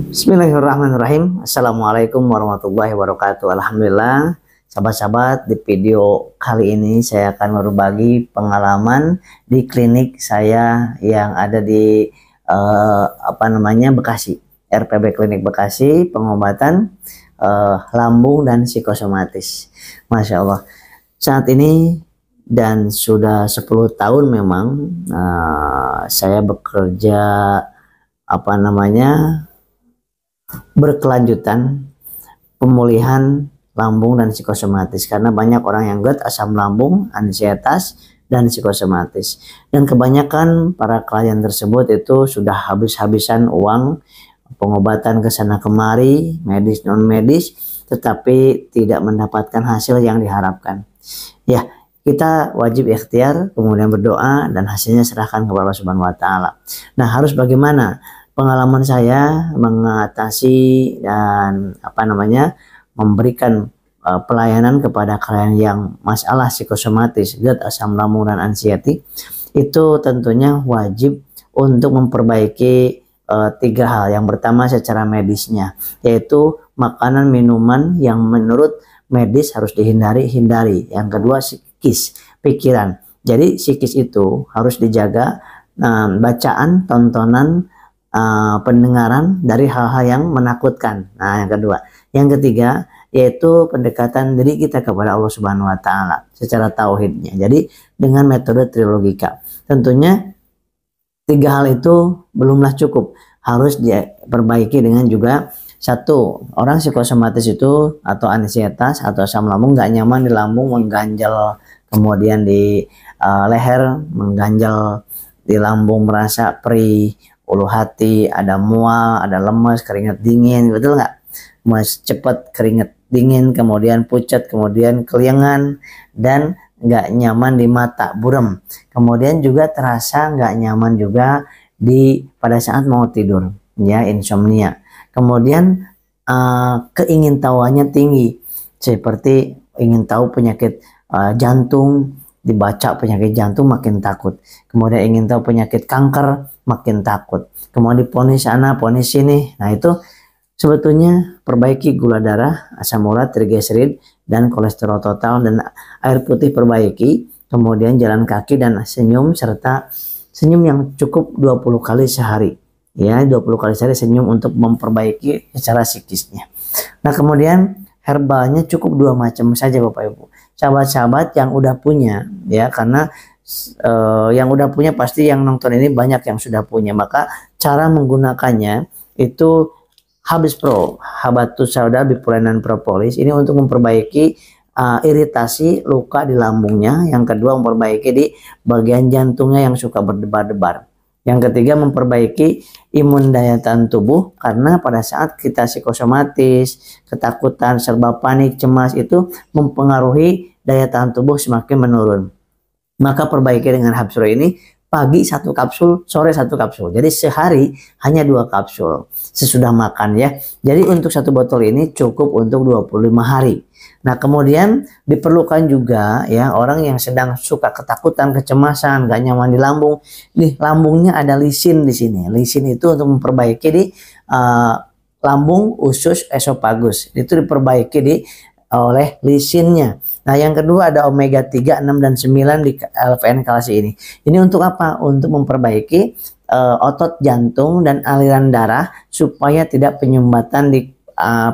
Bismillahirrahmanirrahim. Assalamualaikum warahmatullahi wabarakatuh. Alhamdulillah, sahabat-sahabat, di video kali ini saya akan berbagi pengalaman di klinik saya yang ada di Bekasi, RPB Klinik Bekasi, pengobatan lambung dan psikosomatis. Masya Allah, saat ini dan sudah 10 tahun memang saya bekerja berkelanjutan pemulihan lambung dan psikosomatis, karena banyak orang yang GERD, asam lambung, ansietas, dan psikosomatis, dan kebanyakan para klien tersebut itu sudah habis-habisan uang pengobatan ke sana kemari, medis non medis, tetapi tidak mendapatkan hasil yang diharapkan. Ya, kita wajib ikhtiar, kemudian berdoa, dan hasilnya serahkan kepada Allah Subhanahu wa Ta'ala. Nah, harus bagaimana? Pengalaman saya mengatasi dan memberikan pelayanan kepada klien yang masalah psikosomatis, GERD, asam lambung, dan anxiety, itu tentunya wajib untuk memperbaiki 3 hal. Yang pertama secara medisnya, yaitu makanan minuman yang menurut medis harus dihindari. Yang kedua psikis, pikiran. Jadi psikis itu harus dijaga, bacaan, tontonan, pendengaran dari hal-hal yang menakutkan. Nah, yang kedua. Yang ketiga yaitu pendekatan diri kita kepada Allah Subhanahu wa Ta'ala secara tauhidnya. Jadi dengan metode trilogika. Tentunya 3 hal itu belumlah cukup, harus diperbaiki dengan juga satu, orang psikosomatis itu atau ansietas atau asam lambung nggak nyaman di lambung, mengganjal, kemudian di leher mengganjal, di lambung merasa perih, ulu hati, ada mual, ada lemas, keringat dingin, betul nggak? Mas cepat keringat dingin, kemudian pucat, kemudian keliengan, dan nggak nyaman di mata, buram. Kemudian juga terasa nggak nyaman juga pada saat mau tidur, ya, insomnia. Kemudian keingintahuannya tinggi, seperti ingin tahu penyakit jantung, dibaca penyakit jantung makin takut. Kemudian ingin tahu penyakit kanker, makin takut. Kemudian diponis sana, ponis sini. Nah, itu sebetulnya perbaiki gula darah, asam urat, trigliserid, dan kolesterol total, dan air putih perbaiki. Kemudian jalan kaki dan senyum, serta senyum yang cukup 20 kali sehari. Ya, 20 kali sehari senyum untuk memperbaiki secara psikisnya. Nah, kemudian herbalnya cukup 2 macam saja Bapak Ibu. Sahabat-sahabat yang udah punya, ya, karena yang udah punya pasti yang nonton ini banyak yang sudah punya, maka cara menggunakannya itu Habis Pro, Habatus Sauda Bipulenan Propolis, ini untuk memperbaiki iritasi luka di lambungnya. Yang kedua, memperbaiki di bagian jantungnya yang suka berdebar-debar. Yang ketiga, memperbaiki imun daya tahan tubuh, karena pada saat kita psikosomatis, ketakutan, serba panik, cemas, itu mempengaruhi daya tahan tubuh semakin menurun. Maka perbaiki dengan Habsro ini, pagi 1 kapsul, sore 1 kapsul. Jadi sehari hanya 2 kapsul sesudah makan, ya. Jadi untuk 1 botol ini cukup untuk 25 hari. Nah, kemudian diperlukan juga, ya, orang yang sedang suka ketakutan, kecemasan, gak nyaman di lambung. Nih, lambungnya ada lisin di sini. Lisin itu untuk memperbaiki di lambung, usus, esofagus. Itu diperbaiki oleh lisinnya. Nah, yang kedua ada omega 3, 6, dan 9 di LVN kalsi ini. Ini untuk apa? Untuk memperbaiki otot jantung dan aliran darah supaya tidak penyumbatan di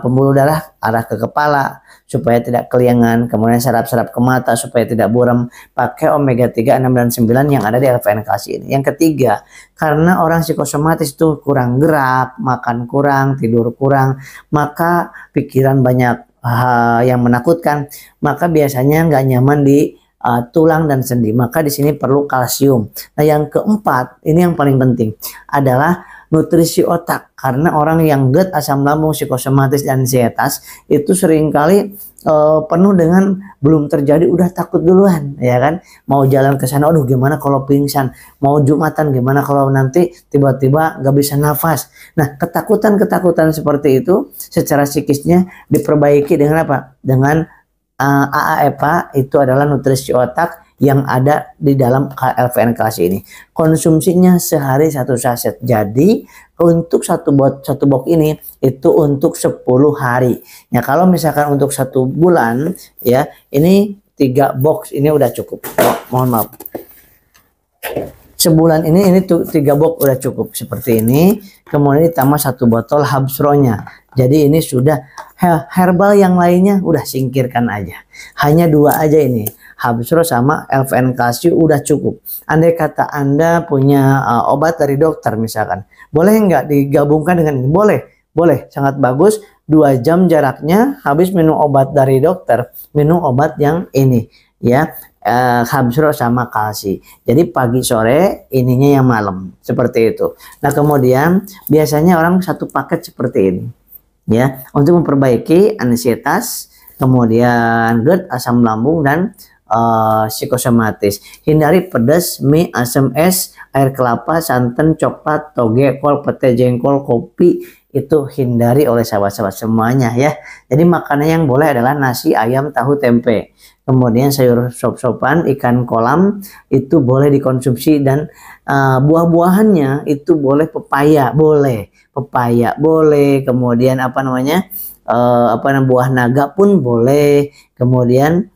pembuluh darah arah ke kepala, supaya tidak keliangan, kemudian saraf-saraf ke mata supaya tidak buram. Pakai omega 3, 6, dan 9 yang ada di LVN kalsi ini. Yang ketiga, karena orang psikosomatis itu kurang gerak, makan kurang, tidur kurang, maka pikiran banyak yang menakutkan, maka biasanya nggak nyaman di tulang dan sendi. Maka di sini perlu kalsium. Nah, yang keempat, ini yang paling penting, adalah nutrisi otak, karena orang yang GERD, asam lambung, psikosomatis, dan ansietas itu seringkali penuh dengan belum terjadi udah takut duluan, ya kan? Mau jalan ke sana, aduh gimana kalau pingsan, mau Jumatan gimana kalau nanti tiba-tiba gak bisa nafas. Nah, ketakutan seperti itu secara psikisnya diperbaiki dengan apa? Dengan AAEPA itu adalah nutrisi otak yang ada di dalam LVN Kalsi ini. Konsumsinya sehari 1 saset. Jadi untuk satu box ini itu untuk 10 hari. Ya kalau misalkan untuk 1 bulan ya ini 3 box ini udah cukup. Mohon maaf. Sebulan ini tuh 3 box udah cukup seperti ini. Kemudian ditambah 1 botol Habsro-nya. Jadi ini sudah herbal yang lainnya udah singkirkan aja. Hanya 2 aja ini. Habsro sama LVN Kalsi udah cukup. Andai kata Anda punya obat dari dokter misalkan, boleh nggak digabungkan dengan ini? Boleh, boleh, sangat bagus. 2 jam jaraknya habis minum obat dari dokter, minum obat yang ini ya. Habsro sama Kalsi. Jadi pagi sore ininya yang malam seperti itu. Nah kemudian biasanya orang 1 paket seperti ini ya untuk memperbaiki ansietas, kemudian GERD, asam lambung dan psikosomatis. Hindari pedas, mie, asam es, air kelapa, santan, coklat, toge, kol, pete, jengkol, kopi, itu hindari oleh sahabat-sahabat semuanya ya. Jadi makanan yang boleh adalah nasi, ayam, tahu, tempe. Kemudian sayur sop-sopan, ikan kolam itu boleh dikonsumsi, dan buah-buahannya itu boleh pepaya, boleh pepaya, boleh. Kemudian buah naga pun boleh. Kemudian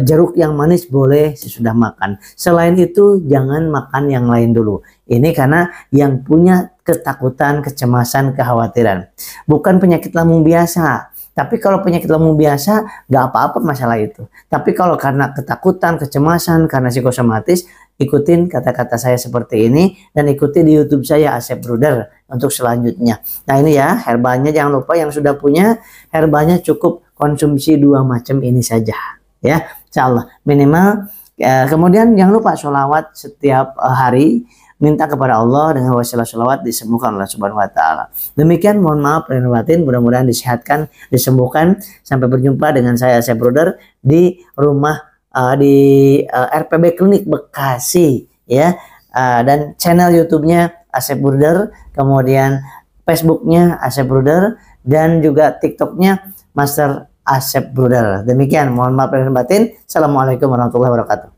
jeruk yang manis boleh sesudah makan. Selain itu jangan makan yang lain dulu. Ini karena yang punya ketakutan, kecemasan, kekhawatiran. Bukan penyakit lambung biasa. Tapi kalau penyakit lambung biasa nggak apa-apa masalah itu. Tapi kalau karena ketakutan, kecemasan, karena psikosomatis, ikutin kata-kata saya seperti ini dan ikuti di YouTube saya Asep Bruder untuk selanjutnya. Nah ini ya herbalnya, jangan lupa yang sudah punya herbalnya cukup konsumsi 2 macam ini saja ya, insya Allah minimal. Kemudian jangan lupa sholawat setiap hari, minta kepada Allah dengan wasilah sholawat disembuhkan Allah Subhanahu Wa Taala. Demikian, mohon maaf lahir batin, mudah-mudahan disehatkan, disembuhkan. Sampai berjumpa dengan saya Asep Bruder di rumah di RPB Klinik Bekasi ya, dan channel YouTube-nya Asep Bruder, kemudian Facebook-nya Asep Bruder, dan juga TikTok-nya Master Asep Bruder. Demikian, mohon maaf lahir batin. Assalamualaikum warahmatullahi wabarakatuh.